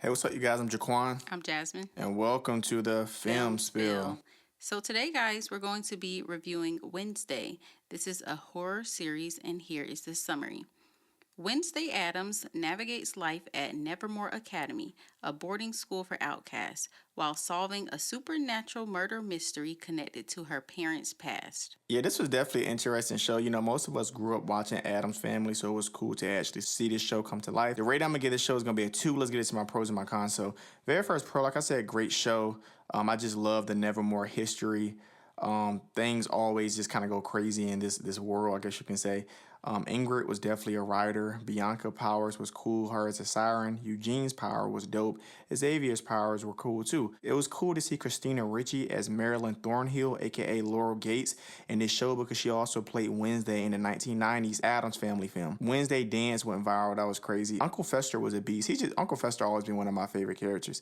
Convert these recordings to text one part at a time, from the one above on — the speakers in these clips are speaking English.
Hey, what's up, you guys? I'm Jaquan, I'm Jasmine. and welcome to the Film Spill. So, today, guys, we're going to be reviewing Wednesday. This is a horror series, and here is the summary. Wednesday Addams navigates life at Nevermore Academy, a boarding school for outcasts, while solving a supernatural murder mystery connected to her parents' past. Yeah, this was definitely an interesting show. You know, most of us grew up watching Addams Family, so it was cool to actually see this show come to life. The rate I'm gonna give this show is gonna be a 2. Let's get into my pros and my cons. So, very first pro, like I said, great show. I just love the Nevermore history. Things always just kind of go crazy in this world, I guess you can say. Ingrid was definitely a writer. Bianca Powers was cool. Her as a siren. Eugene's power was dope. Xavier's powers were cool too. It was cool to see Christina Ricci as Marilyn Thornhill, aka Laurel Gates, in this show because she also played Wednesday in the 1990s Addams Family film. Wednesday Dance went viral. That was crazy. Uncle Fester was a beast. Uncle Fester always been one of my favorite characters.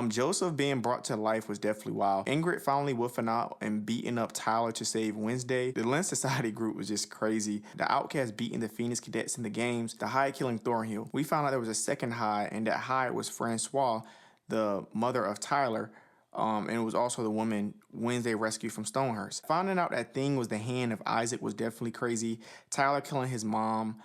Joseph being brought to life was definitely wild. Ingrid finally woofing out and beating up Tyler to save Wednesday. The Lynn Society group was just crazy. The Outcast beating the Phoenix Cadets in the games. The Hyde killing Thornhill. We found out there was a second Hyde, and that Hyde was Francois, the mother of Tyler. And it was also the woman Wednesday rescued from Stonehurst. Finding out that Thing was the hand of Isaac was definitely crazy. Tyler killing his mom.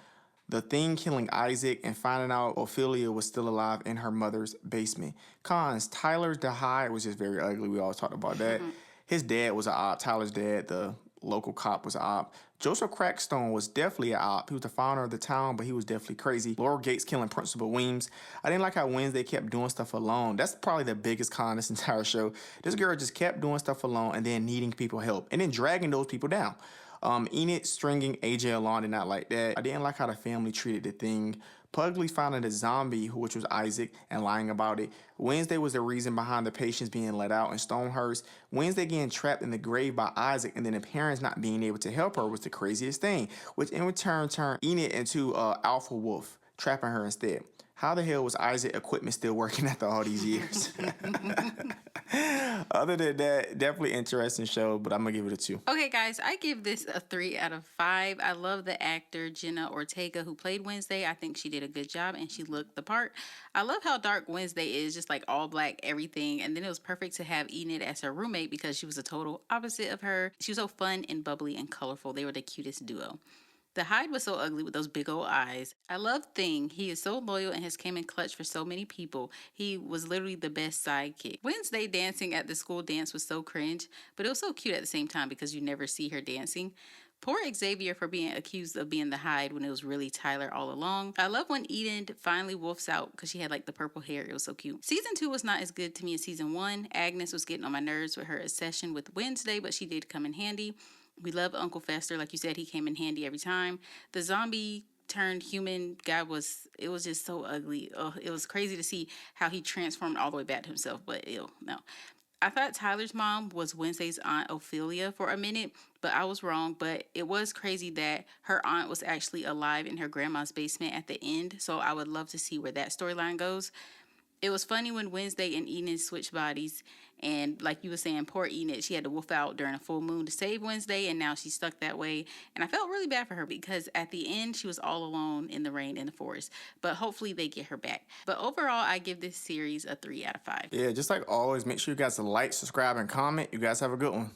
The Thing killing Isaac and finding out Ophelia was still alive in her mother's basement. Cons, Tyler's the Hyde was just very ugly. We always talked about that. His dad was an op. Tyler's dad, the local cop, was an op. Joseph Crackstone was definitely an op. He was the founder of the town, but he was definitely crazy. Laurel Gates killing Principal Weems. I didn't like how Wednesday kept doing stuff alone. That's probably the biggest con of this entire show. This girl just kept doing stuff alone and then needing people help and then dragging those people down. Enid stringing AJ along did not like that. I didn't like how the family treated the Thing. Pugly finding a zombie, which was Isaac, and lying about it. Wednesday was the reason behind the patients being let out in Stonehurst. Wednesday getting trapped in the grave by Isaac, and then the parents not being able to help her was the craziest thing, which in return turned Enid into Alpha Wolf, trapping her instead. How the hell was Isaac equipment still working after all these years? Other than that, definitely interesting show, but I'm gonna give it a 2. Okay, guys, I give this a 3 out of 5. I love the actor Jenna Ortega who played Wednesday. I think she did a good job and she looked the part. I love how dark Wednesday is, just like all black, everything. And then it was perfect to have Enid as her roommate because she was a total opposite of her. She was so fun and bubbly and colorful. They were the cutest duo. The Hyde was so ugly with those big old eyes. I love Thing. He is so loyal and has came in clutch for so many people. He was literally the best sidekick. Wednesday dancing at the school dance was so cringe, but it was so cute at the same time because you never see her dancing. Poor Xavier for being accused of being the Hyde when it was really Tyler all along. I love when Eden finally wolfs out because she had like the purple hair. It was so cute. Season 2 was not as good to me as season 1. Agnes was getting on my nerves with her obsession with Wednesday, but she did come in handy. We love Uncle Fester. Like you said, he came in handy every time. The zombie turned human guy it was just so ugly. It was crazy to see how he transformed all the way back to himself, but ew, no. I thought Tyler's mom was Wednesday's aunt Ophelia for a minute, but I was wrong. But it was crazy that her aunt was actually alive in her grandma's basement at the end. So I would love to see where that storyline goes. It was funny when Wednesday and Enid switched bodies. And like you were saying, poor Enid, she had to wolf out during a full moon to save Wednesday. And now she's stuck that way. And I felt really bad for her because at the end, she was all alone in the rain in the forest. But hopefully they get her back. But overall, I give this series a 3 out of 5. Yeah, just like always, make sure you guys like, subscribe, and comment. You guys have a good one.